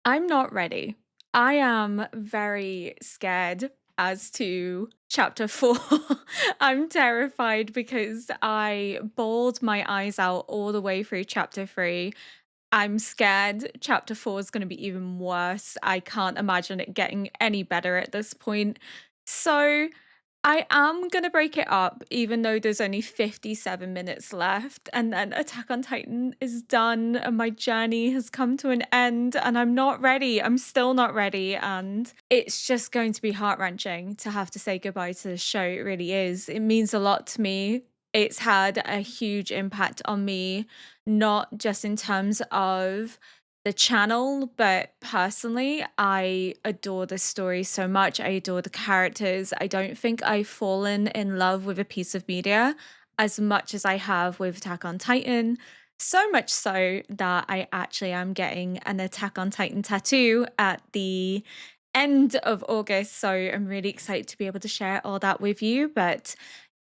I'm not ready. I am very scared as to chapter 4. I'm terrified because I bawled my eyes out all the way through chapter 3. I'm scared chapter 4 is going to be even worse. I can't imagine it getting any better at this point. So I am gonna break it up, even though there's only 57 minutes left, and then Attack on Titan is done, and my journey has come to an end, and I'm not ready. I'm still not ready, and it's just going to be heart-wrenching to have to say goodbye to the show. It really is. It means a lot to me. It's had a huge impact on me, not just in terms of the channel, but personally, I adore the story so much. I adore the characters. I don't think I've fallen in love with a piece of media as much as I have with Attack on Titan. So much so that I actually am getting an Attack on Titan tattoo at the end of August. So I'm really excited to be able to share all that with you. But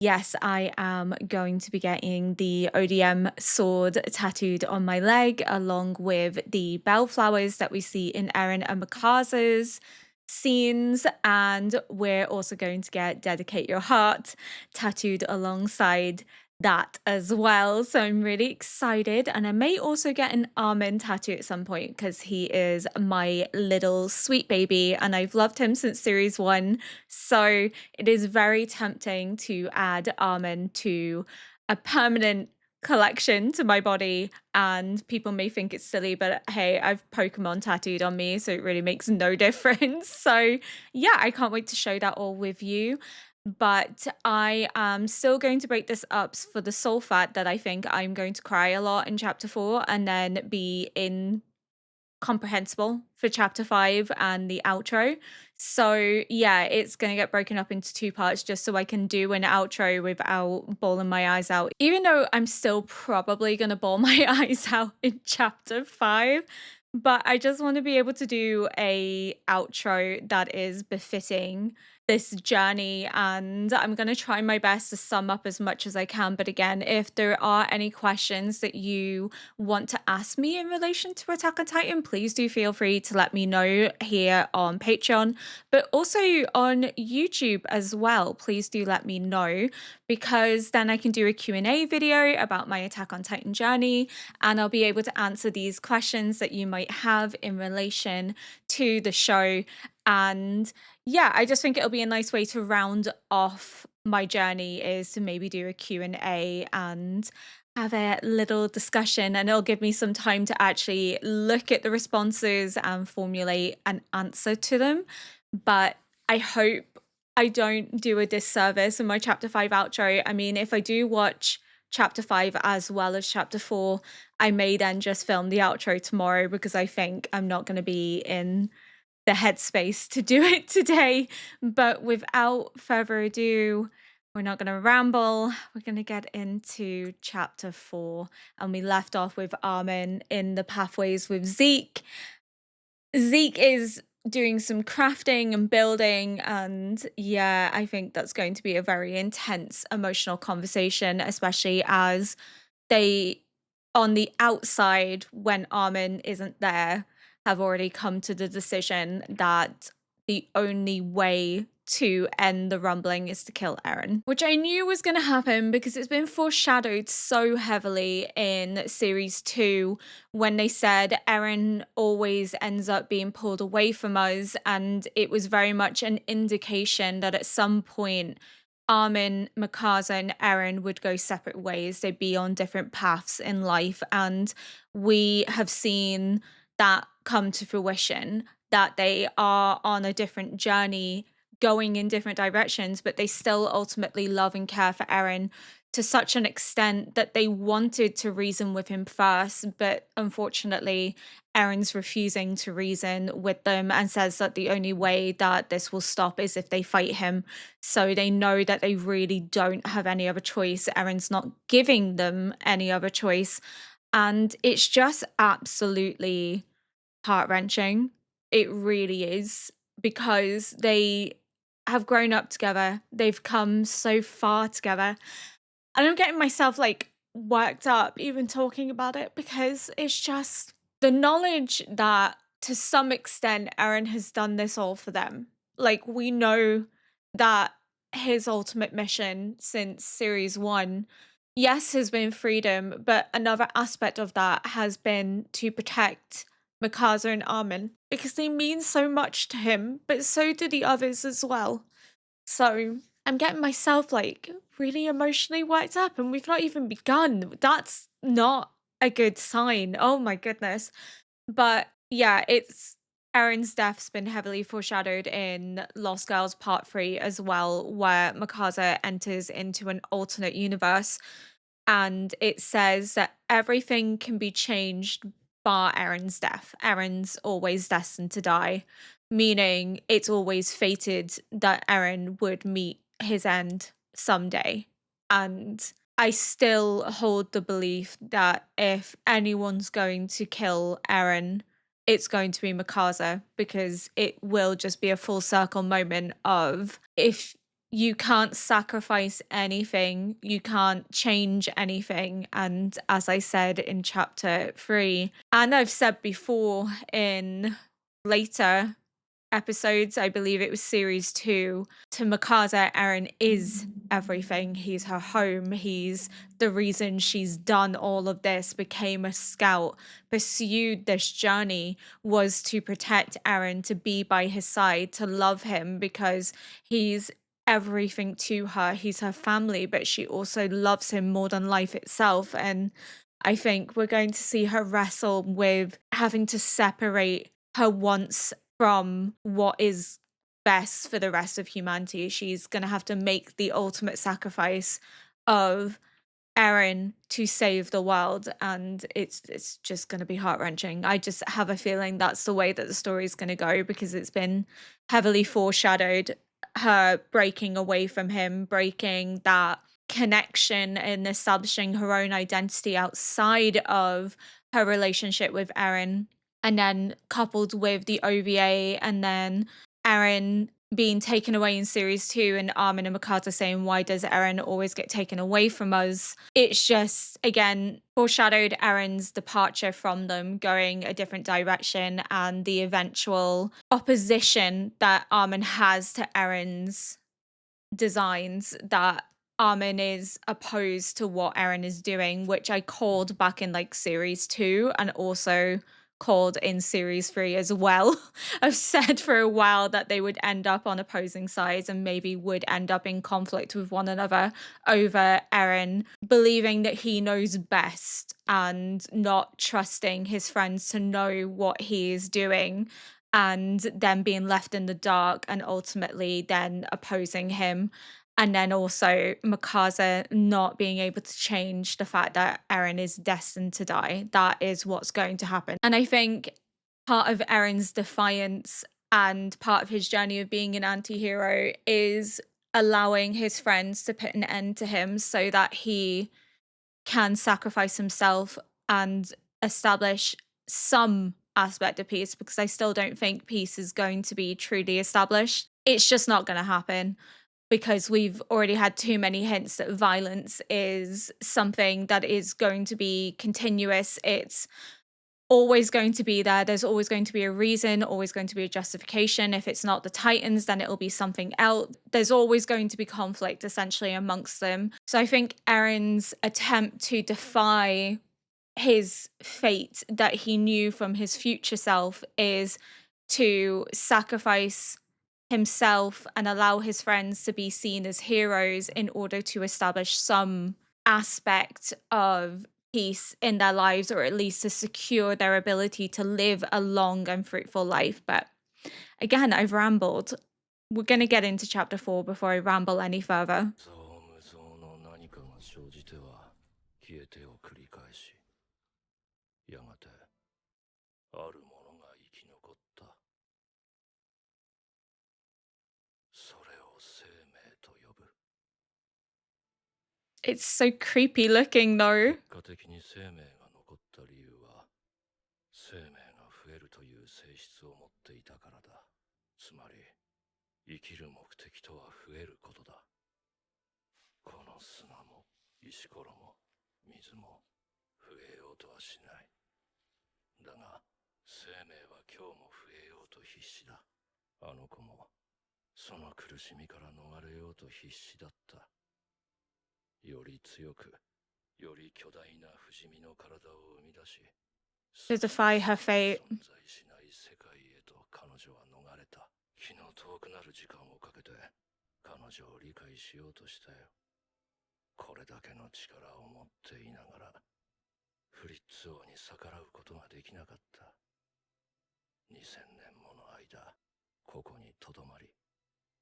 yes, I am going to be getting the ODM sword tattooed on my leg, along with the bellflowers that we see in Eren and Mikasa's scenes. And we're also going to get Dedicate Your Heart tattooed alongside that as well. So I'm really excited. And I may also get an Armin tattoo at some point because he is my little sweet baby and I've loved him since series one. So it is very tempting to add Armin to a permanent collection to my body, and people may think it's silly, but hey, I've Pokemon tattooed on me, so it really makes no difference. So yeah, I can't wait to show that all with you. But I am still going to break this up for the sole fact that I think I'm going to cry a lot in chapter 4 and then be in comprehensible for chapter 5 and the outro. So, yeah, it's going to get broken up into two parts just so I can do an outro without bawling my eyes out. Even though I'm still probably going to bawl my eyes out in chapter 5, but I just want to be able to do a outro that is befitting this journey, and I'm going to try my best to sum up as much as I can. But again, if there are any questions that you want to ask me in relation to Attack on Titan, please do feel free to let me know here on Patreon, but also on YouTube as well. Please do let me know, because then I can do a Q&A video about my Attack on Titan journey, and I'll be able to answer these questions that you might have in relation to the show. And yeah, I just think it'll be a nice way to round off my journey, is to maybe do a Q&A and have a little discussion, and it'll give me some time to actually look at the responses and formulate an answer to them. But I hope I don't do a disservice in my chapter 5 outro. I mean, if I do watch chapter 5 as well as chapter 4, I may then just film the outro tomorrow, because I think I'm not going to be in the headspace to do it today. But without further ado, we're not going to ramble. We're going to get into chapter 4. And we left off with Armin in the pathways with Zeke. Zeke is doing some crafting and building, and yeah, I think that's going to be a very intense emotional conversation, especially as they, on the outside, when Armin isn't there, have already come to the decision that the only way to end the rumbling is to kill Eren, which I knew was going to happen because it's been foreshadowed so heavily in series 2, when they said Eren always ends up being pulled away from us, and it was very much an indication that at some point Armin, Mikasa, and Eren would go separate ways. They'd be on different paths in life, and we have seen that come to fruition, that they are on a different journey, going in different directions, but they still ultimately love and care for Eren to such an extent that they wanted to reason with him first, but unfortunately, Eren's refusing to reason with them and says that the only way that this will stop is if they fight him. So they know that they really don't have any other choice. Eren's not giving them any other choice. And it's just absolutely heart-wrenching. It really is, because they have grown up together. They've come so far together. And I'm getting myself like worked up even talking about it, because it's just the knowledge that to some extent, Eren has done this all for them. Like, we know that his ultimate mission since series one, yes, has been freedom, but another aspect of that has been to protect Mikasa and Armin because they mean so much to him, but so do the others as well. So I'm getting myself like really emotionally worked up, and we've not even begun. That's not a good sign. Oh my goodness. But yeah, it's Eren's death's been heavily foreshadowed in Lost Girls Part 3 as well, where Mikasa enters into an alternate universe and it says that everything can be changed bar Eren's death. Eren's always destined to die, meaning it's always fated that Eren would meet his end someday. And I still hold the belief that if anyone's going to kill Eren, it's going to be Mikasa because it will just be a full circle moment of if you can't sacrifice anything, you can't change anything. And as I said in chapter 3, and I've said before in later episodes, I believe it was series 2, to Mikasa, Eren is everything. He's her home. He's the reason she's done all of this, became a scout, pursued this journey, was to protect Eren, to be by his side, to love him because he's everything to her. He's her family, but she also loves him more than life itself. And I think we're going to see her wrestle with having to separate her wants from what is best for the rest of humanity. She's going to have to make the ultimate sacrifice of Eren to save the world, and it's just going to be heart-wrenching. I just have a feeling that's the way that the story is going to go because it's been heavily foreshadowed, her breaking away from him, breaking that connection and establishing her own identity outside of her relationship with Eren, and then coupled with the OVA, and then Eren being taken away in series 2 and Armin and Mikasa saying, why does Eren always get taken away from us? It's just, again, foreshadowed Eren's departure from them, going a different direction, and the eventual opposition that Armin has to Eren's designs, that Armin is opposed to what Eren is doing, which I called back in like series 2 and also called in series 3 as well. I've said for a while that they would end up on opposing sides and maybe would end up in conflict with one another over Eren believing that he knows best and not trusting his friends to know what he is doing, and then being left in the dark and ultimately then opposing him. And then also Mikasa not being able to change the fact that Eren is destined to die. That is what's going to happen. And I think part of Eren's defiance and part of his journey of being an anti-hero is allowing his friends to put an end to him so that he can sacrifice himself and establish some aspect of peace, because I still don't think peace is going to be truly established. It's just not going to happen because we've already had too many hints that violence is something that is going to be continuous. It's always going to be there. There's always going to be a reason, always going to be a justification. If it's not the Titans, then it'll be something else. There's always going to be conflict essentially amongst them. So I think Eren's attempt to defy his fate that he knew from his future self is to sacrifice himself and allow his friends to be seen as heroes in order to establish some aspect of peace in their lives, or at least to secure their ability to live a long and fruitful life. But again, I've rambled. We're going to get into chapter 4 before I ramble any further. 無造の何かが生じては消えてを繰り返し、やがてあるものが生き残った。それを生命と呼ぶ。It's so creepy looking though. 結果的に生命が残った理由は、生命が増えるという性質を持っていたからだ。つまり、生きる目的とは増えることだ。この砂も石ころも水も増えようとはしない。だが生命は今日も増えようと必死だ。あの子もその苦しみから逃れようと必死だった。より強く、より巨大な不死身の体を生み出し、To defy her fate. 存在しない世界へと彼女は逃れた。気の遠くなる時間をかけて彼女を理解しようとしたよ。これだけの力を持っていながらフリッツ王に逆らうことができなかった。2000年もの間ここにとどまり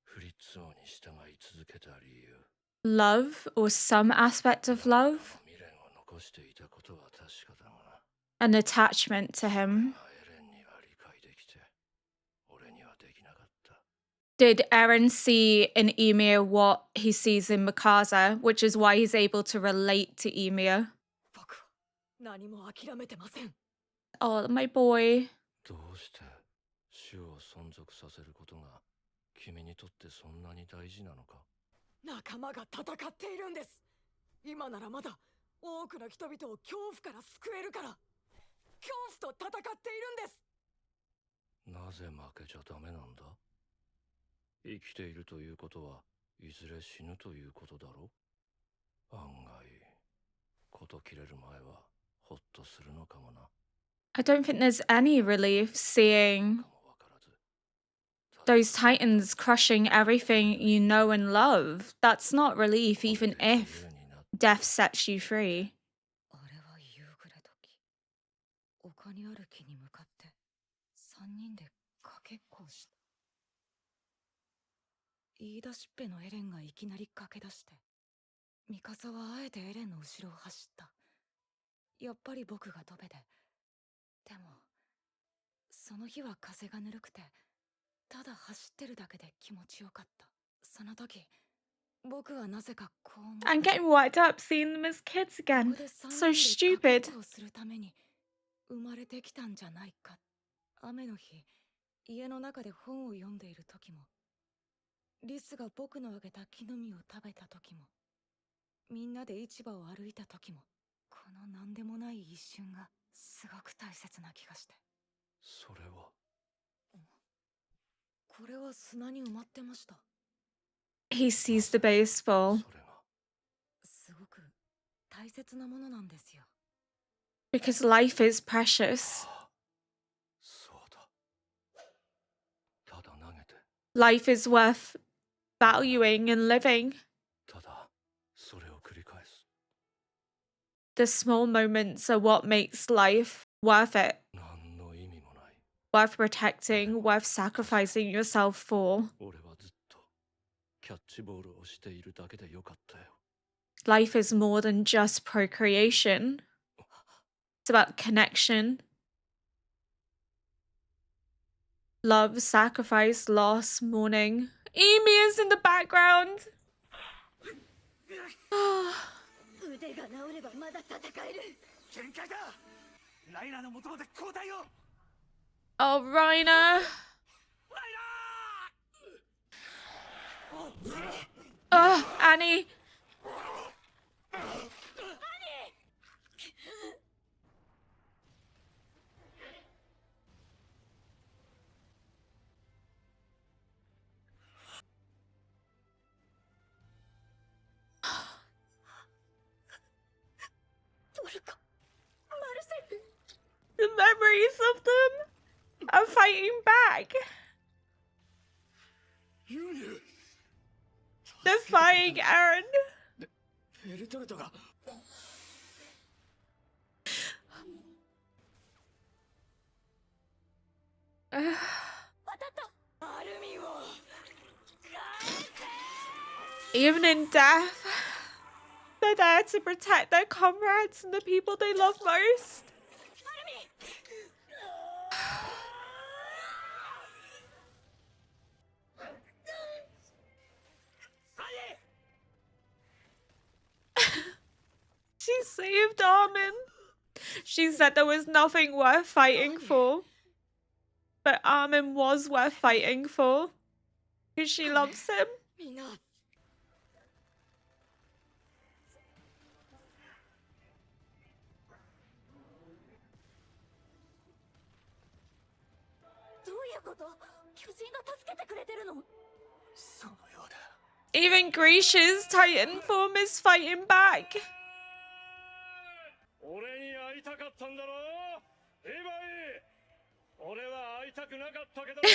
フリッツ王に従い続けた理由。Love, or some aspect of 何か love, の未練を残していたことは確かだが、 an attachment to それ him. がエレンには理解できて俺にはできなかった。 Did Eren see in Ymir what he sees in Mikasa, which is why he's able to relate to Ymir? 僕は何も諦めてません。 Oh, my boy. どうして種を存続させることが君にとってそんなに大事なのか。仲間が戦っているんです。今ならまだ多くの人々を恐怖から救えるから。恐怖と戦っているんです。なぜ負けちゃダメなんだ。生きているということはいずれ死ぬということだろう。案外事切れる前はホッとするのかもな。 I don't think there's any relief seeing かもわからず、 those titans crushing everything you know and love. That's not relief, even if death sets you free. あれは夕暮れ時、丘にある木に向かって3人でかけっこをした。言い出しっぺのエレンがいきなり駆け出して、ミカサはあえてエレンの後ろを走った。やっぱり僕がドベで。でもその日は風がぬるくて、ただ走ってるだけで気持ちよかった。その時僕はなぜかこう思った。 I'm getting worked up seeing them as kids こ again. こで So 3人でかけっ stupid. こをするために生まれてきたんじゃないか。雨の日、家の中で本を読んでいる時も、リスが僕のあげた木の実を食べた時も、みんなで市場を歩いた時も、この何でもない一瞬がすごく大切な気がして。それはこれは砂に埋まってました。 He sees the baseball それがすごく大切なものなんですよ。 because life is precious. そうだ。ただ投げて、 Life is worth valuing and living. ただそれを繰り返す。 The small moments are what makes life worth it, 何の意味もない。 worth protecting, worth sacrificing yourself for. 俺はずっとキャッチボールをしているだけでよかったよ。 Life is more than just procreation. It's about connection, love, sacrifice, loss, mourning. Amy is in the background. 腕が治ればまだ戦える。限界だ。ライナーの元まで交代を。 Oh, Reiner. Annie. The memories of them are fighting back. ユニュ Defying Aaron. ベルトルトが。 アルミンを Even in death, they're there to protect their comrades and the people they love most. She saved Armin. She said there was nothing worth fighting for. But Armin was worth fighting for. Because she loves him. みんな。こと？巨人が助けてくれてるの？そのようだ。 Even Grisha's Titan form is fighting back. 俺に会いたかったんだろ、リヴァイ。俺は会いたくなかったけどな。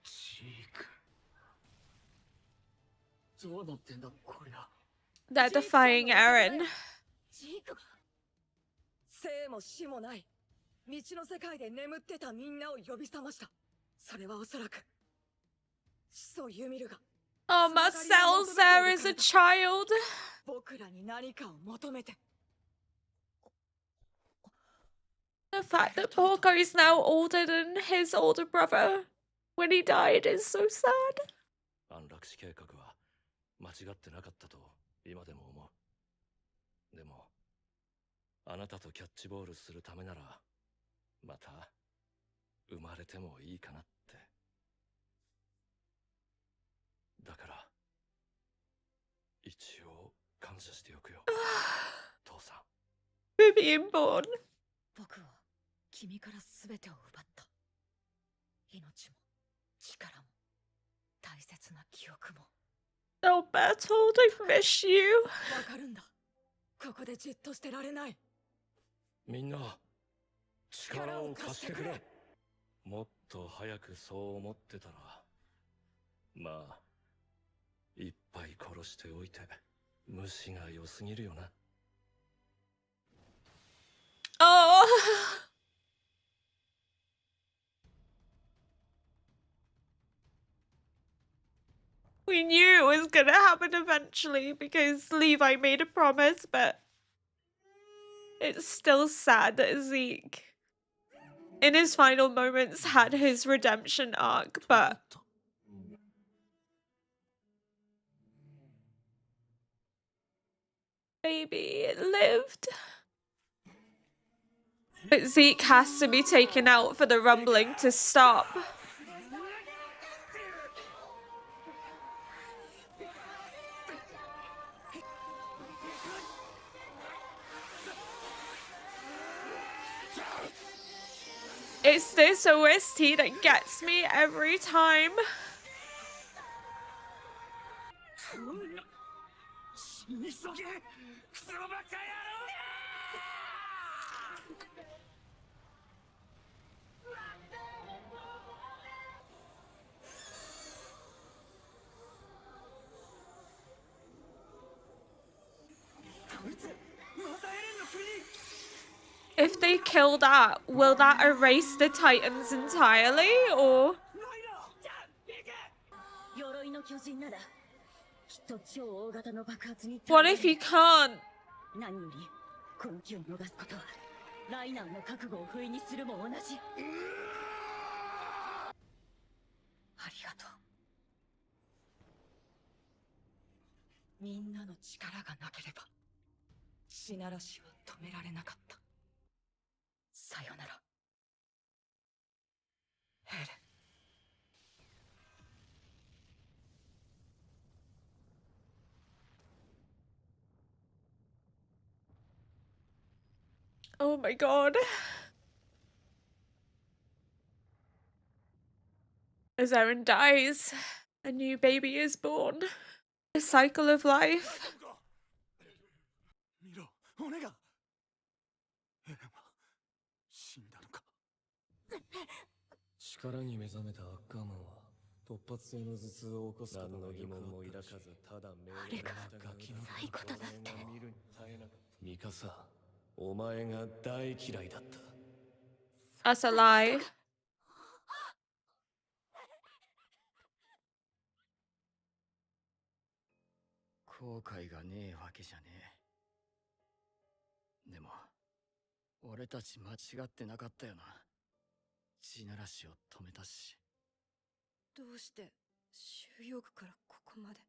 ジーク。どうなってんだこりゃ。 They're defying Eren. ジークが生も死もない未知の世界で眠ってたみんなを呼び覚ました。それはおそらく始祖ユミルが Oh, Marcel's there as a child. 僕らに何かを求めて。 The fact that Porco is now older than his older brother when he died is so sad. 安楽死計画は間違ってなかったと今でも思う。でもあなたとキャッチボールするためならまた生まれてもいいかなって。だから一応感謝しておくよ父さん。 For being born. 僕は君から全てを奪った。命も力も大切な記憶も。 Oh, Bertold, I've missed you. わかるんだ。ここでじっとしてられない。みんな力を貸してくれ。もっと早くそう思ってたらまあいっぱい殺しておいて虫が良すぎるよな。 Oh. We knew it was gonna happen eventually because Levi made a promise, but it's still sad that Zeke, in his final moments, had his redemption arc, but baby, it lived. But Zeke has to be taken out for the rumbling to stop. It's this OST that gets me every time. 死に急げクソバカ野郎が。 If they kill that, will that erase the Titans entirely, or? 鎧の巨人ならきっと超大型の爆発に。 What if he can't? 何よりこの木を逃すことはライナーの覚悟を不意にするも同じ。ありがとう。みんなの力がなければ地ならしは止められなかった。さよならエレン。 Oh my god. As Eren dies, a new baby is born. The cycle of life. 見ろ、骨が。エレンは死んだのか。力に目覚めたアッカーマンは突発性の頭痛を起こすことが疑問も抱かずただ命令が最後となって見るに耐えなかった。ミカサ、お前が大嫌いだった。 That's a lie. 後悔がねえわけじゃねえ。でも俺たち間違ってなかったよな。地ならしを止めたし。どうして収容区からここまで。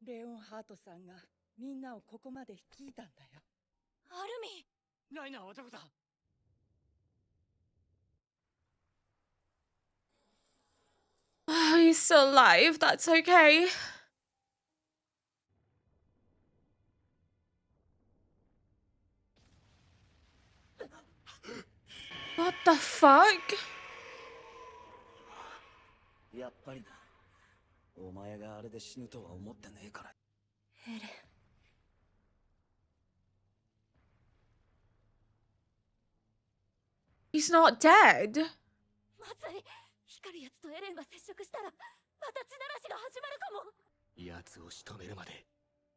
レオンハートさんがみんなをここまで率いたんだよ。アルミ。ライナーはどこだ。 Oh, he's still alive. That's okay. What the fuck? やっぱりだ。お前があれで死ぬとは思ってねえから。エレン。He's not dead. まずい。光るやつとエレンが接触したら、また血鳴らしが始まるかも。奴を仕留めるまで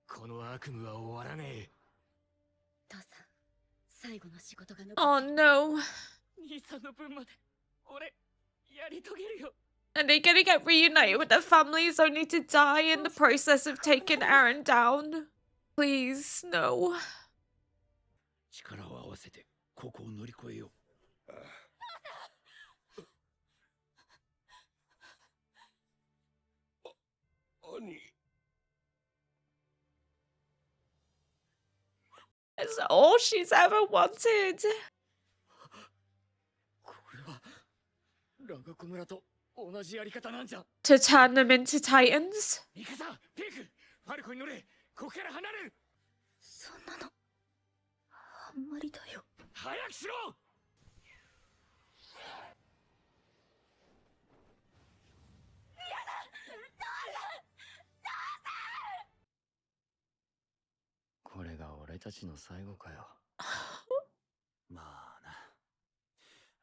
この悪夢は終わらねえ。父さん、最後の仕事が残 Oh ってる。 no. 兄さんの分まで俺やり遂げるよ。 Are they gonna get reunited with their families only to die in the process of taking Aaron down? Please, no. 力を合わせてここを乗り越えよう。兄。 It's all she's ever wanted. これはラガコ村と同じやり方なんじゃ。 To turn them into Titans? ミカサ、ピーク、ファルコに乗れ。ここから離れる。そんなのあんまりだよ。早くしろ。これが俺たちの最後かよ。まあ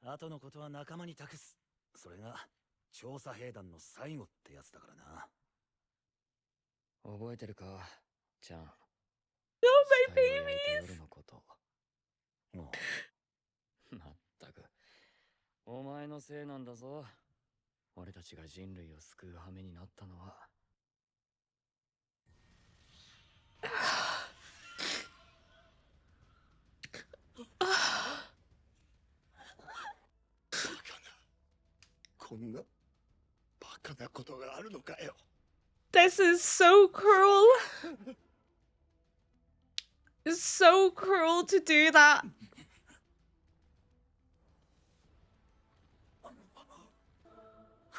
な。後のことは仲間に託す。それが調査兵団の最後ってやつだからな。覚えてるか、ちゃん。 Oh, 死 my 体を焼い babies. た夜のこと。もまったくお前のせいなんだぞ。俺たちが人類を救う羽目になったのは。こんなバカなことがあるのかよ。 This is so cruel. It's so cruel to do that.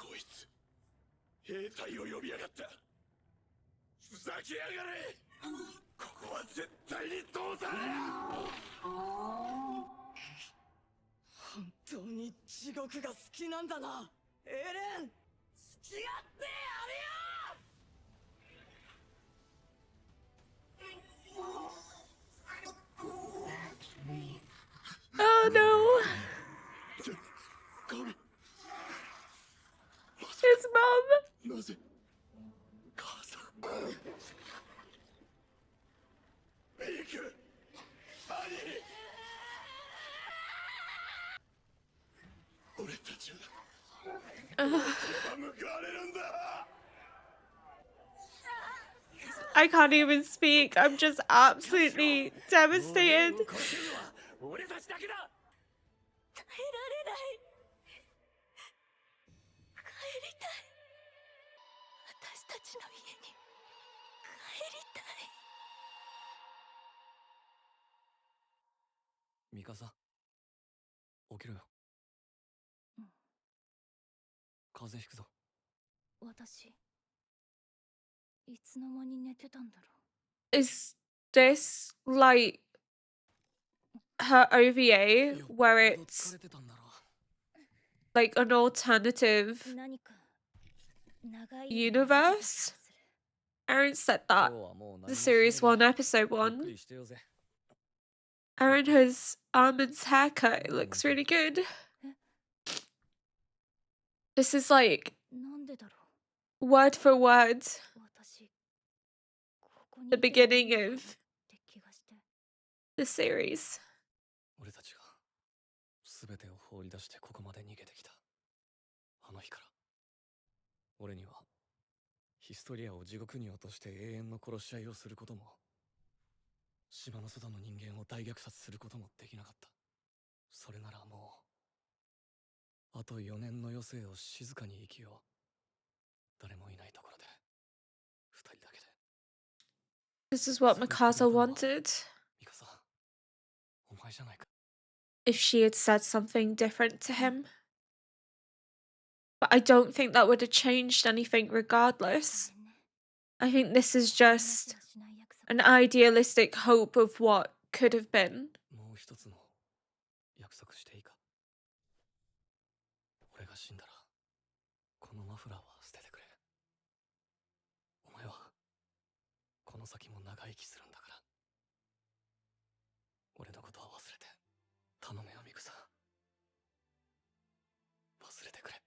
こいつ兵隊を呼びやがった。ふざけやがれ。ここは絶対に通さね本当に地獄が好きなんだな、エレン。付き合ってやるよ。 Oh no. え。神。 His mom. なぜ母さん。ピーク。兄。俺たちは報われるんだ。 I can't even speak. I'm just absolutely devastated. 俺たちだけだ。耐えられない。帰りたい。私たちの家に帰りたい。ミカサ、起きろよ。うん。風邪ひくぞ。私いつの間に寝てたんだろ Is this like her OVA よっ where ぽど疲 it's れてたんだろう。 like an alternative う。何か長い universe? Aaron said 今 that. 日はもう何 The もしねえ series 1, で episode ゆっく 1. りしてよぜ。 Aaron has Armin's haircut. It looks really good. This is like なんでだろ word for word う。私ここに the いてもいい beginning の of かなって気がして。 the series. 俺たちが全てを放り出してここまで逃げてきたあの日から、俺にはヒストリアを地獄に落として永遠の殺し合いをすることも、島の外の人間を大虐殺することもできなかった。それならもうあと4年の余生を静かに生きよう。誰もいないところで2人だけで。 This is what そう言って Mikasa くれたのは wanted. ミカサ、お前じゃないか。 If she had said something different to him. But I don't think that would have changed anything ごめ regardless. んね。 I think this is 話 just はしない約束 an idealistic hope of what could have been. もう一つの約束していいか。俺が死んだらここのマフラーは捨ててくれ。お前はこの先も長生きするんだから。俺のことは忘れて頼むよ、ミクサ。忘れてくれ。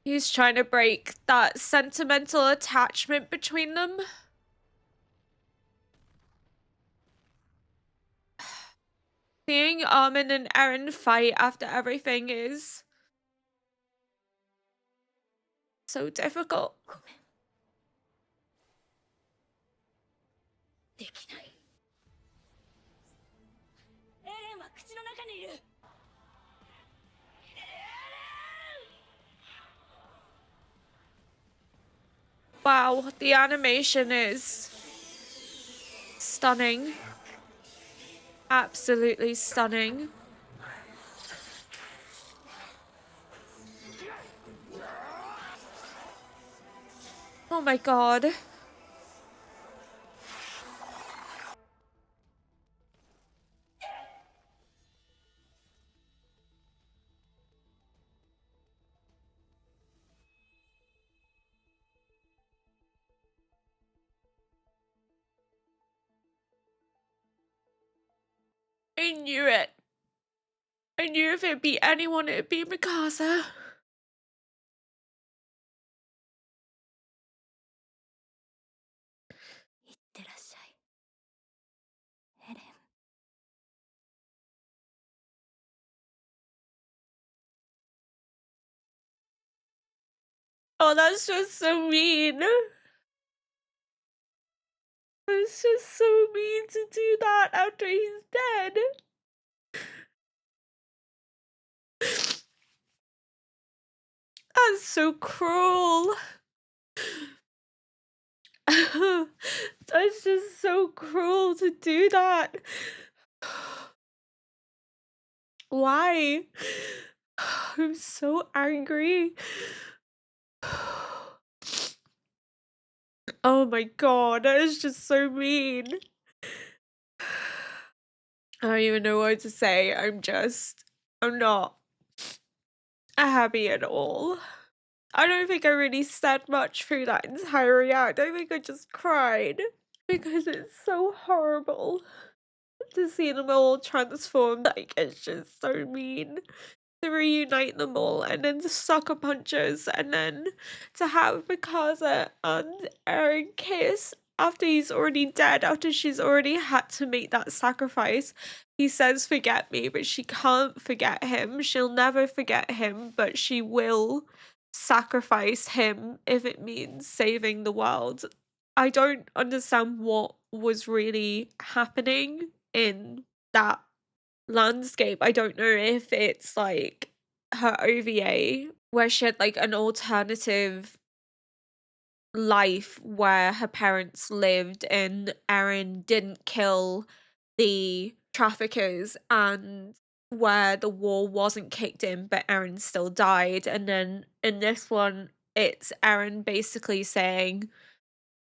He's trying to break that sentimental attachment between them. Seeing Armin and Eren fight after everything is so difficult. ごめん。できない。エレンは口の中にいる。Wow, the animation is stunning. Absolutely stunning. Oh my god. I knew it. I knew if it'd be anyone, it'd be Mikasa. Oh, that's just so mean. It's just so mean to do that after he's dead. That's so cruel. That's just so cruel to do that. Why? I'm so angry. Oh my god, that is just so mean. I don't even know what to say. I'm not happy at all. I don't think I really said much through that entire react. I think I just cried because it's so horrible to see them all transformed. Like, it's just so mean to reunite them all and then to sucker punches and then to have Mikasa and Eren kiss after he's already dead, after she's already had to make that sacrifice. He says forget me, but she can't forget him. She'll never forget him, but she will sacrifice him if it means saving the world. I don't understand what was really happening in that landscape. I don't know if it's like her OVA where she had like an alternative life where her parents lived and Eren didn't kill the traffickers and where the war wasn't kicked in but Eren still died. And then in this one, it's Eren basically saying,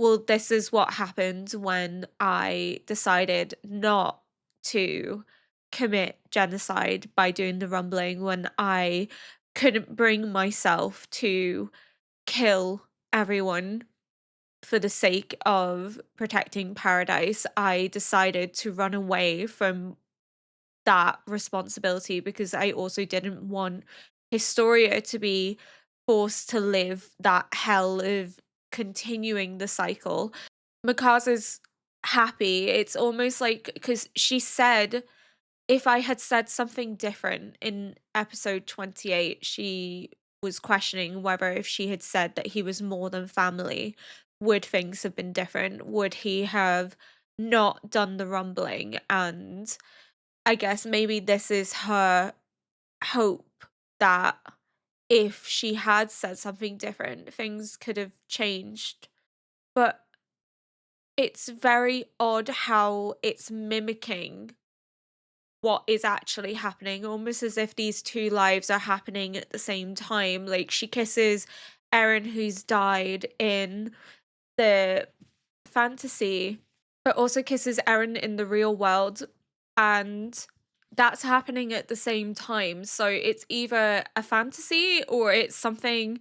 well, this is what happened when I decided not to commit genocide by doing the rumbling, when I couldn't bring myself to kill everyone for the sake of protecting paradise. I decided to run away from that responsibility because I also didn't want Historia to be forced to live that hell of continuing the cycle. Mikasa's happy. It's almost like because she said, if I had said something different in episode 28, she was questioning whether if she had said that he was more than family, would things have been different? Would he have not done the rumbling? And I guess maybe this is her hope that if she had said something different, things could have changed. But it's very odd how it's mimicking what is actually happening, almost as if these two lives are happening at the same time. Like, she kisses Eren, who's died in the fantasy, but also kisses Eren in the real world. And that's happening at the same time. So it's either a fantasy or it's something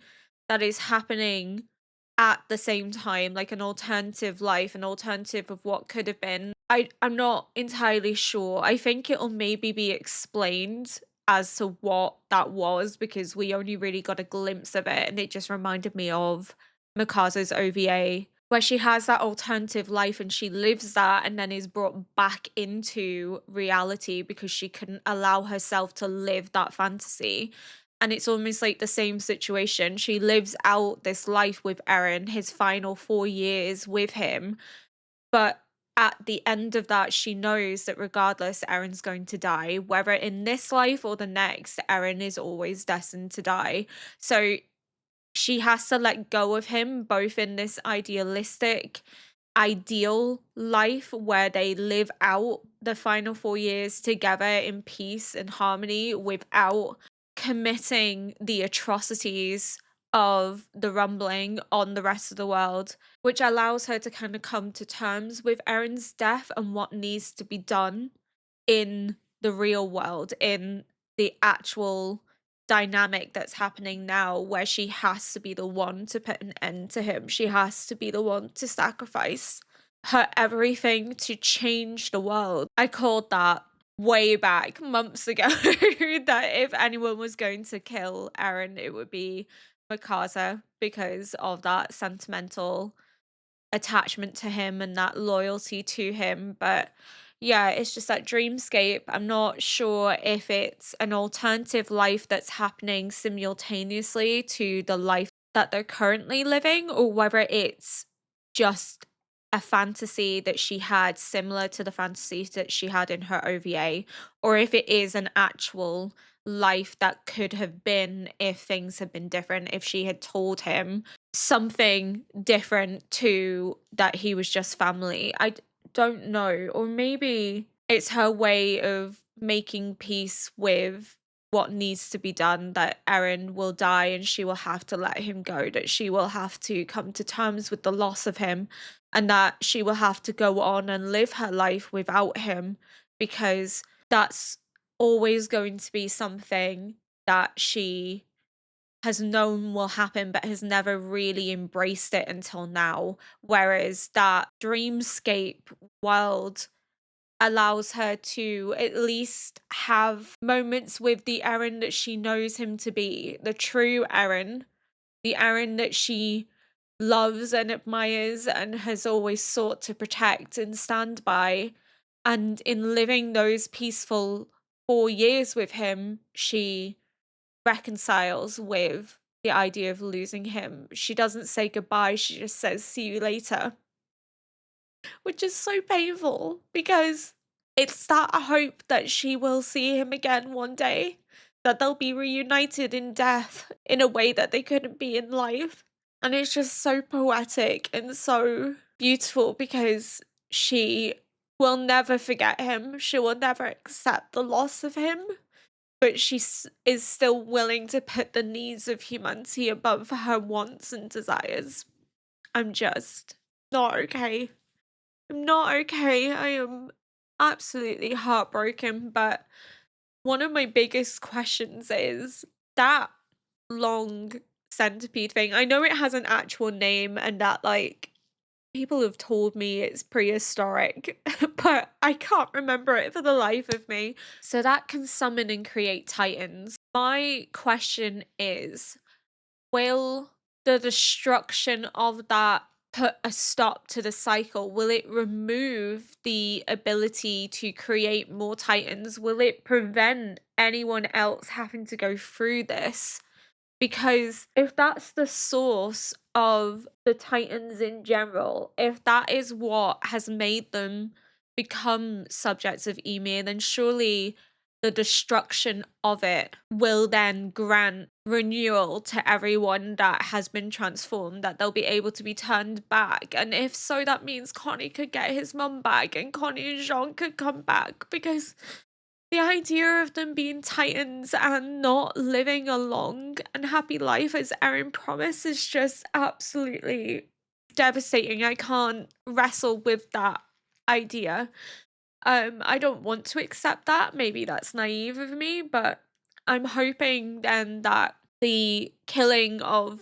that is happening at the same time, like an alternative life, an alternative of what could have been. I'm not entirely sure. I think it'll maybe be explained as to what that was because we only really got a glimpse of it and it just reminded me of Mikasa's OVA where she has that alternative life and she lives that and then is brought back into reality because she couldn't allow herself to live that fantasy. And it's almost like the same situation. She lives out this life with Eren, his final 4 years with him. But at the end of that, she knows that regardless, Eren's going to die. Whether in this life or the next, Eren is always destined to die. So she has to let go of him both in this idealistic ideal life where they live out the final 4 years together in peace and harmony without committing the atrocities of the rumbling on the rest of the world, which allows her to kind of come to terms with Eren's death and what needs to be done in the real world, in the actual dynamic that's happening now, where she has to be the one to put an end to him. She has to be the one to sacrifice her everything to change the world. I called that way back months ago that if anyone was going to kill Eren, it would be Mikasa because of that sentimental attachment to him and that loyalty to him. But yeah, it's just that dreamscape. I'm not sure if it's an alternative life that's happening simultaneously to the life that they're currently living, or whether it's just a fantasy that she had similar to the fantasies that she had in her OVA, or if it is an actual life that could have been if things had been different, if she had told him something different to that he was just family. Don't know. Or maybe it's her way of making peace with what needs to be done, that Eren will die and she will have to let him go, that she will have to come to terms with the loss of him, and that she will have to go on and live her life without him because that's always going to be something that she has known will happen but has never really embraced it until now. Whereas that dreamscape world allows her to at least have moments with the Eren that she knows him to be, the true Eren, the Eren that she loves and admires and has always sought to protect and stand by. And in living those peaceful 4 years with him, she reconciles with the idea of losing him. She doesn't say goodbye, she just says, "See you later," which is so painful because it's that hope that she will see him again one day, that they'll be reunited in death in a way that they couldn't be in life. And it's just so poetic and so beautiful because she will never forget him. She will never accept the loss of him, but she is still willing to put the needs of humanity above her wants and desires. I'm just not okay. I'm not okay. I am absolutely heartbroken. But one of my biggest questions is that long centipede thing. I know it has an actual name and that, like, people have told me it's prehistoric, but I can't remember it for the life of me. So that can summon and create titans. My question is, will the destruction of that put a stop to the cycle? Will it remove the ability to create more titans? Will it prevent anyone else having to go through this? Because if that's the source of the Titans in general, if that is what has made them become subjects of Ymir, then surely the destruction of it will then grant renewal to everyone that has been transformed, that they'll be able to be turned back. And if so, that means Connie could get his mum back and Connie and Jean could come back, because the idea of them being titans and not living a long and happy life as Eren promised is just absolutely devastating. I can't wrestle with that idea. I don't want to accept that. Maybe that's naive of me, but I'm hoping then that the killing of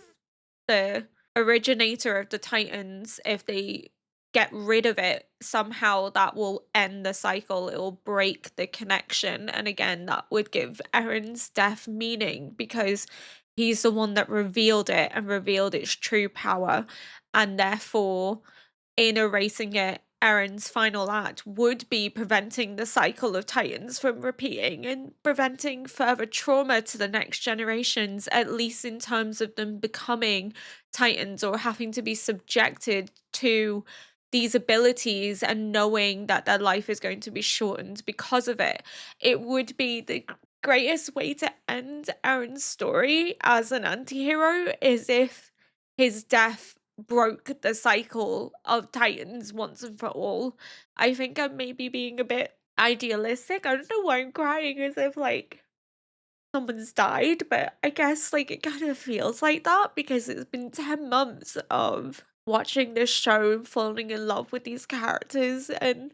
the originator of the Titans, if they get rid of it, somehow that will end the cycle. It will break the connection. And again, that would give Aaron's death meaning because he's the one that revealed it and revealed its true power. And therefore, in erasing it, Aaron's final act would be preventing the cycle of Titans from repeating and preventing further trauma to the next generations, at least in terms of them becoming Titans or having to be subjected to these abilities and knowing that their life is going to be shortened because of it. It would be the greatest way to end Aaron's story as an anti-hero is if his death broke the cycle of Titans once and for all. I think I'm maybe being a bit idealistic. I don't know why I'm crying as if like someone's died, but I guess like it kind of feels like that because it's been 10 months of watching this show, falling in love with these characters and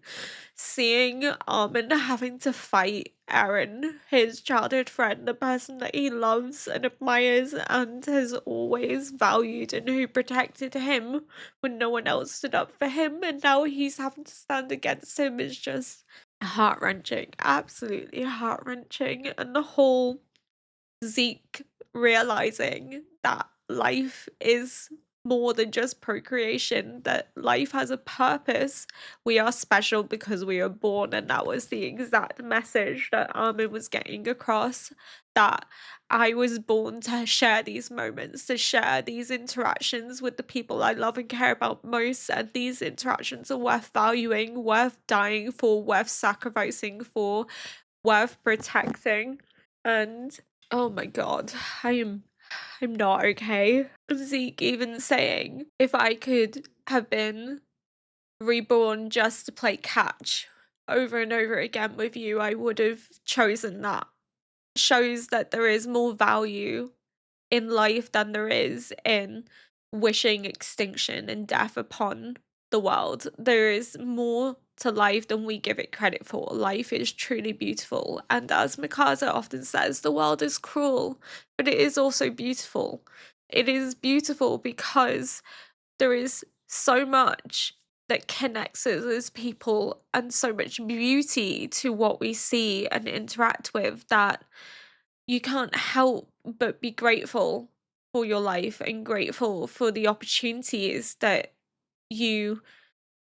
seeing Armin having to fight Aaron, his childhood friend, the person that he loves and admires and has always valued and who protected him when no one else stood up for him, and now he's having to stand against him is just heart-wrenching, absolutely heart-wrenching. And the whole Zeke realizing that life is more than just procreation, that life has a purpose. We are special because we are born, and that was the exact message that Armin was getting across, that I was born to share these moments, to share these interactions with the people I love and care about most, and these interactions are worth valuing, worth dying for, worth sacrificing for, worth protecting. And oh my god, I'm not okay. Zeke even saying, if I could have been reborn just to play catch over and over again with you, I would have chosen that. Shows that there is more value in life than there is in wishing extinction and death upon the world. There is more to life than we give it credit for. Life is truly beautiful. And as Mikasa often says, the world is cruel, but it is also beautiful. It is beautiful because there is so much that connects us as people and so much beauty to what we see and interact with that you can't help but be grateful for your life and grateful for the opportunities that you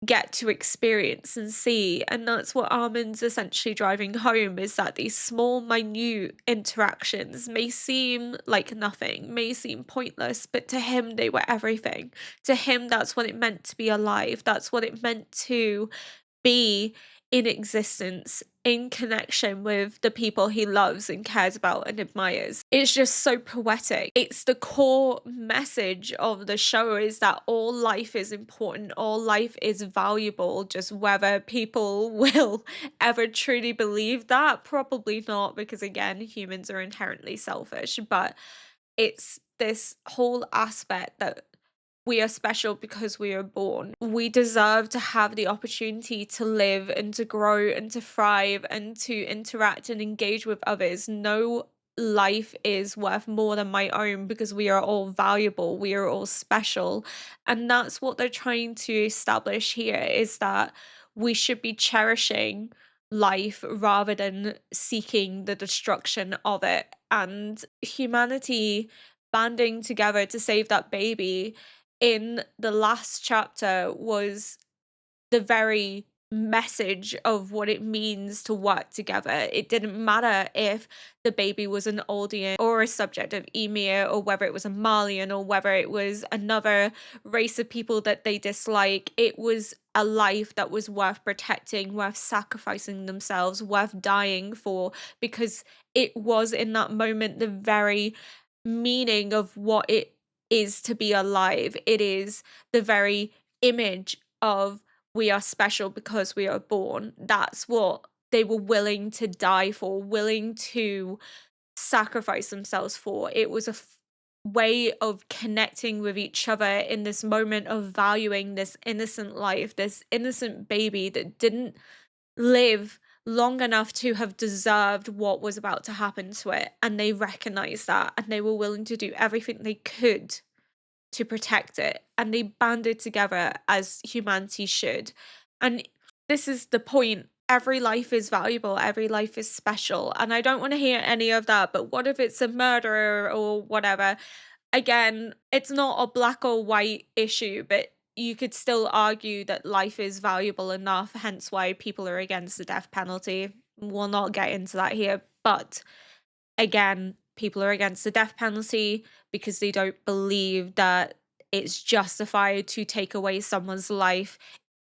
get to experience and see. And that's what Armin's essentially driving home, is that these small minute interactions may seem like nothing, may seem pointless, but to him they were everything. To him, that's what it meant to be alive, that's what it meant to be in existence, in connection with the people he loves and cares about and admires. It's just so poetic. It's the core message of the show, is that all life is important, all life is valuable, just whether people will ever truly believe that, probably not, because again, humans are inherently selfish, but it's this whole aspect that we are special because we are born. We deserve to have the opportunity to live and to grow and to thrive and to interact and engage with others. No life is worth more than my own because we are all valuable, we are all special. And that's what they're trying to establish here, is that we should be cherishing life rather than seeking the destruction of it. And humanity banding together to save that baby in the last chapter was the very message of what it means to work together. It didn't matter if the baby was an Aldean or a subject of Emir, or whether it was a Malian, or whether it was another race of people that they dislike. It was a life that was worth protecting, worth sacrificing themselves, worth dying for, because it was in that moment the very meaning of what it is to be alive. It is the very image of we are special because we are born. That's what they were willing to die for, willing to sacrifice themselves for. It was a way of connecting with each other in this moment of valuing this innocent life, this innocent baby that didn't live long enough to have deserved what was about to happen to it, and they recognized that, and they were willing to do everything they could to protect it, and they banded together as humanity should. And this is the point. Every life is valuable, every life is special. And I don't want to hear any of that, but what if it's a murderer or whatever? Again, it's not a black or white issue, but you could still argue that life is valuable enough, hence why people are against the death penalty. We'll not get into that here, but again, people are against the death penalty because they don't believe that it's justified to take away someone's life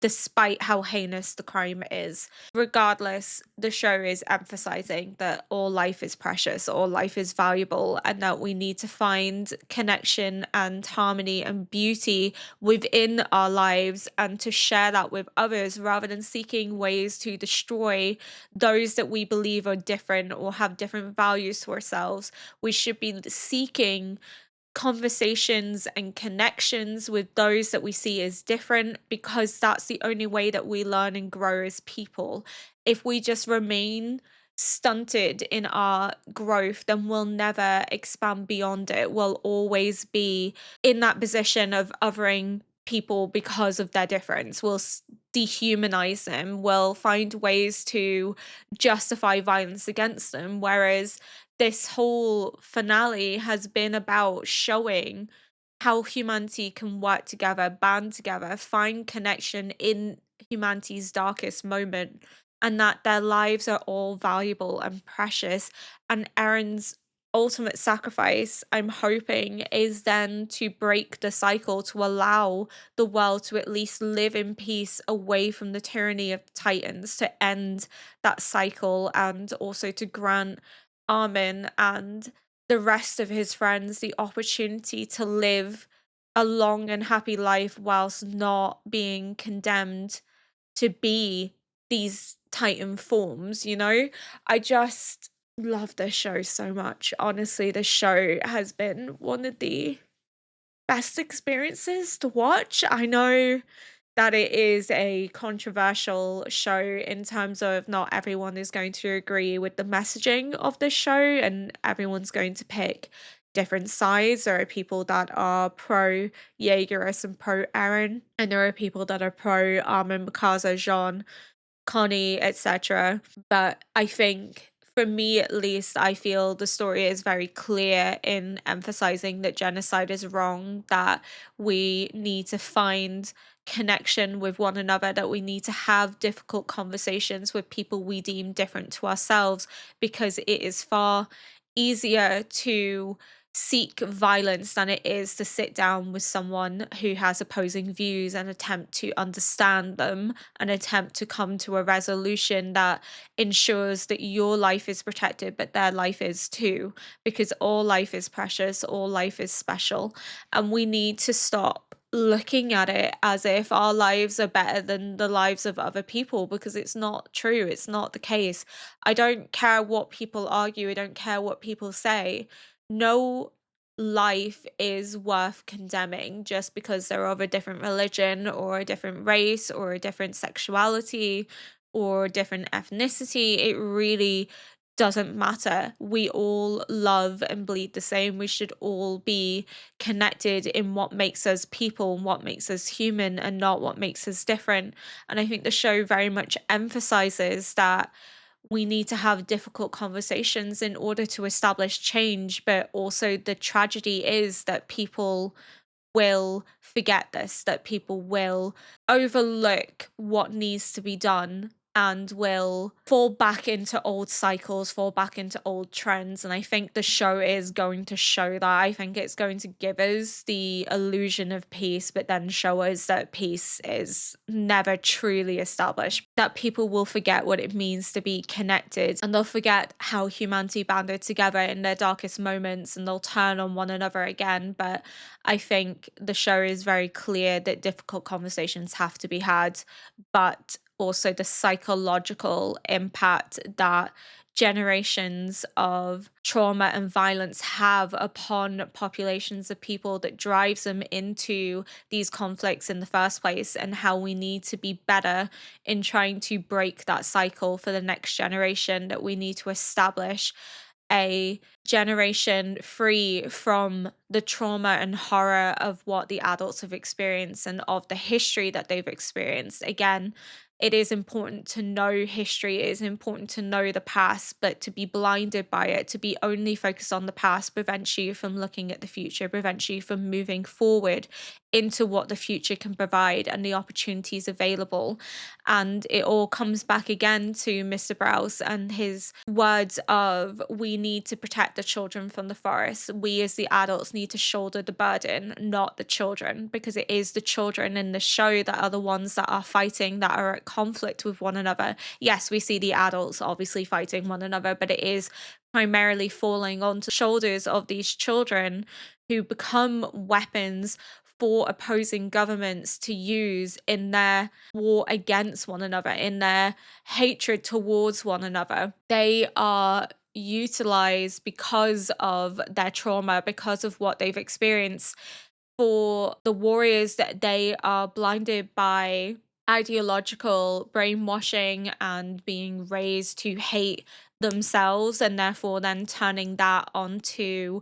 despite how heinous the crime is. Regardless, the show is emphasizing that all life is precious, all life is valuable, and that we need to find connection and harmony and beauty within our lives and to share that with others rather than seeking ways to destroy those that we believe are different or have different values to ourselves. We should be seeking conversations and connections with those that we see as different because that's the only way that we learn and grow as people. If we just remain stunted in our growth, then we'll never expand beyond it. We'll always be in that position of othering people because of their difference. We'll dehumanize them. We'll find ways to justify violence against them. Whereas this whole finale has been about showing how humanity can work together, band together, find connection in humanity's darkest moment, and that their lives are all valuable and precious. And Aaron's ultimate sacrifice, I'm hoping, is then to break the cycle, to allow the world to at least live in peace away from the tyranny of Titans, to end that cycle, and also to grant Armin and the rest of his friends the opportunity to live a long and happy life whilst not being condemned to be these Titan forms, you know? I just love this show so much. Honestly, this show has been one of the best experiences to watch. I know that it is a controversial show in terms of not everyone is going to agree with the messaging of this show, and everyone's going to pick different sides. There are people that are pro Jaegerus and pro Eren, and there are people that are pro Armin, Mikasa, Jean, Connie, etc. But I think for me at least, I feel the story is very clear in emphasizing that genocide is wrong, that we need to find connection with one another, that we need to have difficult conversations with people we deem different to ourselves, because it is far easier to seek violence than it is to sit down with someone who has opposing views and attempt to understand them and attempt to come to a resolution that ensures that your life is protected, but their life is too, because all life is precious, all life is special, and we need to stop looking at it as if our lives are better than the lives of other people, because it's not true. It's not the case. I don't care what people argue, I don't care what people say. No life is worth condemning just because they're of a different religion or a different race or a different sexuality or a different ethnicity. It really doesn't matter. We all love and bleed the same. We should all be connected in what makes us people and what makes us human, and not what makes us different. And I think the show very much emphasizes that we need to have difficult conversations in order to establish change, but also the tragedy is that people will forget this, that people will overlook what needs to be done and will fall back into old cycles, fall back into old trends. And I think the show is going to show that. I think it's going to give us the illusion of peace, but then show us that peace is never truly established, that people will forget what it means to be connected, and they'll forget how humanity banded together in their darkest moments, and they'll turn on one another again. But I think the show is very clear that difficult conversations have to be had, but also the psychological impact that generations of trauma and violence have upon populations of people that drives them into these conflicts in the first place, and how we need to be better in trying to break that cycle for the next generation, that we need to establish a generation free from the trauma and horror of what the adults have experienced and of the history that they've experienced. Again, it is important to know history, it is important to know the past, but to be blinded by it, to be only focused on the past, prevents you from looking at the future, prevents you from moving forward into what the future can provide and the opportunities available. And it all comes back again to Mr. Browse and his words of, we need to protect the children from the forest. We as the adults need to shoulder the burden, not the children, because it is the children in the show that are the ones that are fighting, that are at conflict with one another. Yes, we see the adults obviously fighting one another, but it is primarily falling onto the shoulders of these children who become weapons for opposing governments to use in their war against one another, in their hatred towards one another. They are utilized because of their trauma, because of what they've experienced. For the warriors, that they are blinded by ideological brainwashing and being raised to hate themselves, and therefore then turning that onto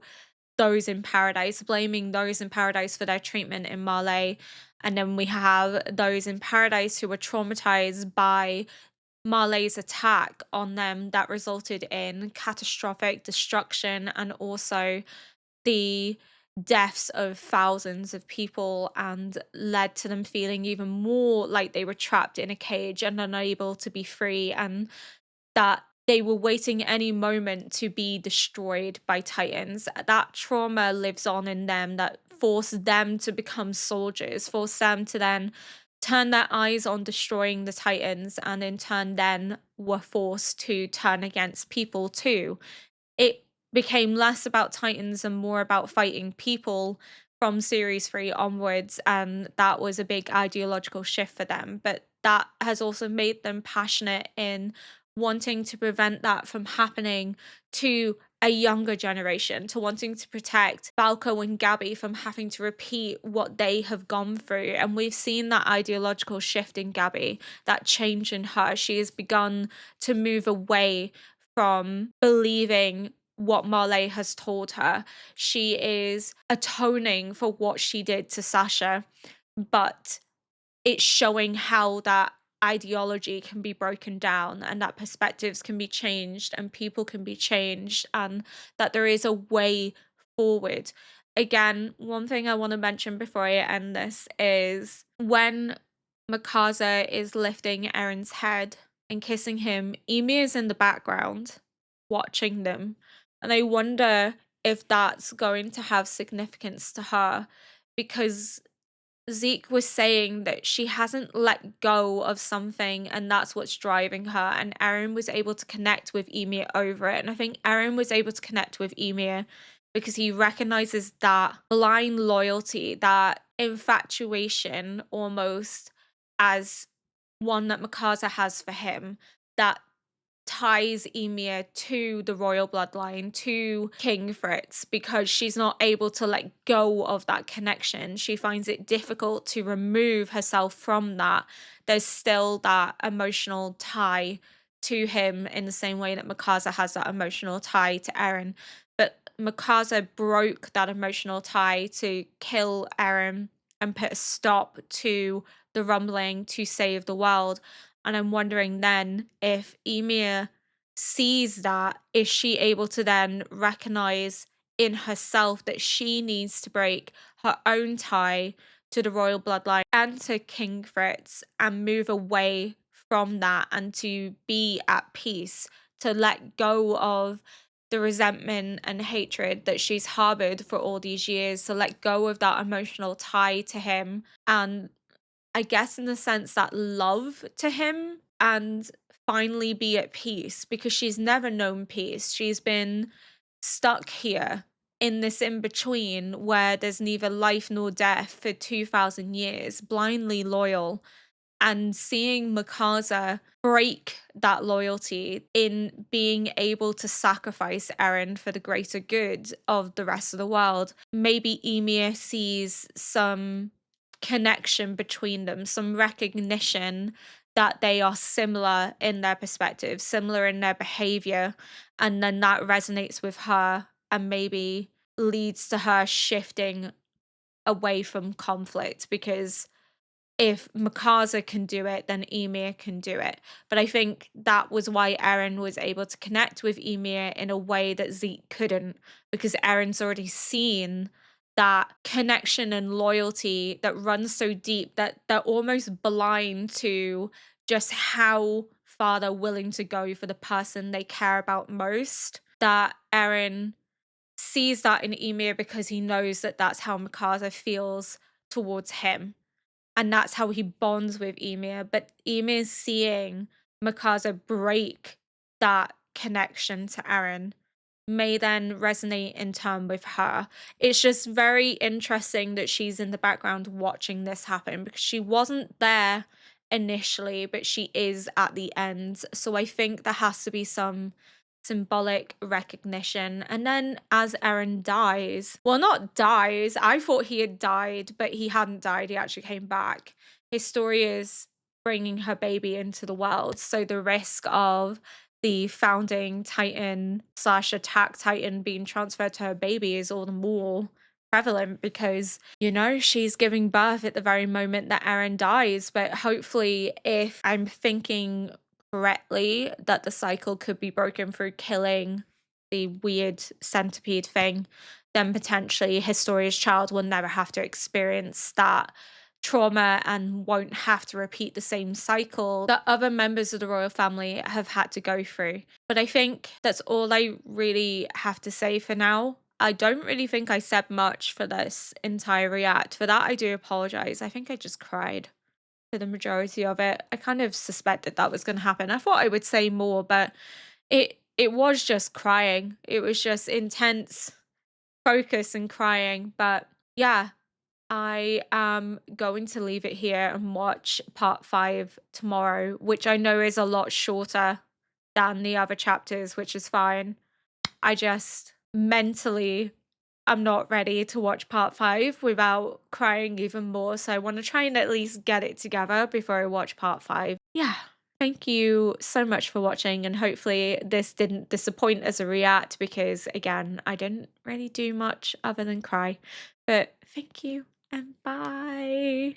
those in paradise, blaming those in paradise for their treatment in Marley. And then we have those in paradise who were traumatized by Marley's attack on them that resulted in catastrophic destruction and also the deaths of thousands of people, and led to them feeling even more like they were trapped in a cage and unable to be free, and that they were waiting any moment to be destroyed by Titans. That trauma lives on in them, that forced them to become soldiers, forced them to then turn their eyes on destroying the Titans, and in turn then were forced to turn against people too. It became less about Titans and more about fighting people from series 3 onwards, and that was a big ideological shift for them. But that has also made them passionate in wanting to prevent that from happening to a younger generation, to wanting to protect Falco and Gabby from having to repeat what they have gone through. And we've seen that ideological shift in Gabby, that change in her. She has begun to move away from believing what Marley has told her. She is atoning for what she did to Sasha, but it's showing how that ideology can be broken down, and that perspectives can be changed and people can be changed, and that there is a way forward. Again, one thing I want to mention before I end this is when Mikasa is lifting Aaron's head and kissing him, Emi is in the background watching them. And I wonder if that's going to have significance to her, because Zeke was saying that she hasn't let go of something and that's what's driving her. And Aaron was able to connect with Emir over it. And I think Aaron was able to connect with Emir because he recognizes that blind loyalty, that infatuation almost, as one that Mikasa has for him, that ties Emir to the royal bloodline, to King Fritz, because she's not able to let go of that connection. She finds it difficult to remove herself from that. There's still that emotional tie to him in the same way that Mikasa has that emotional tie to Eren. But Mikasa broke that emotional tie to kill Eren and put a stop to the rumbling to save the world. And I'm wondering then, if Emir sees that, is she able to then recognize in herself that she needs to break her own tie to the royal bloodline and to King Fritz and move away from that, and to be at peace, to let go of the resentment and hatred that she's harbored for all these years, to let go of that emotional tie to him, and I guess in the sense that love to him, and finally be at peace, because she's never known peace. She's been stuck here in this in between where there's neither life nor death for 2,000 years, blindly loyal. and seeing Mikasa break that loyalty in being able to sacrifice Eren for the greater good of the rest of the world. Maybe Ymir sees some connection between them, some recognition that they are similar in their perspective, similar in their behavior, and then that resonates with her and maybe leads to her shifting away from conflict, because if Mikasa can do it, then Ymir can do it. But I think that was why Eren was able to connect with Ymir in a way that Zeke couldn't, because Eren's already seen that connection and loyalty that runs so deep that they're almost blind to just how far they're willing to go for the person they care about most. That Eren sees that in Ymir because he knows that that's how Mikasa feels towards him, and that's how he bonds with Ymir. But Ymir seeing Mikasa break that connection to Eren may then resonate in turn with her. It's just very interesting that she's in the background watching this happen, because she wasn't there initially, but she is at the end. So I think there has to be some symbolic recognition. And then as Eren dies, well, not dies, I thought he had died, but he hadn't died. He actually came back. Historia's bringing her baby into the world. So the risk of the founding Titan slash attack Titan being transferred to her baby is all the more prevalent, because, you know, she's giving birth at the very moment that Eren dies. But hopefully, if I'm thinking correctly, that the cycle could be broken through killing the weird centipede thing, then potentially Historia's child will never have to experience that trauma and won't have to repeat the same cycle that other members of the royal family have had to go through. But I think that's all I really have to say for now. I don't really think I said much for this entire react. For that, I do apologize. I think I just cried for the majority of it. I kind of suspected that was going to happen. I thought I would say more, but it was just crying. It was just intense focus and crying. But yeah, I am going to leave it here and watch part 5 tomorrow, which I know is a lot shorter than the other chapters, which is fine. I just mentally I'm not ready to watch part 5 without crying even more. So I want to try and at least get it together before I watch part 5. Yeah. Thank you so much for watching, and hopefully this didn't disappoint as a react, because again, I didn't really do much other than cry. But thank you and bye.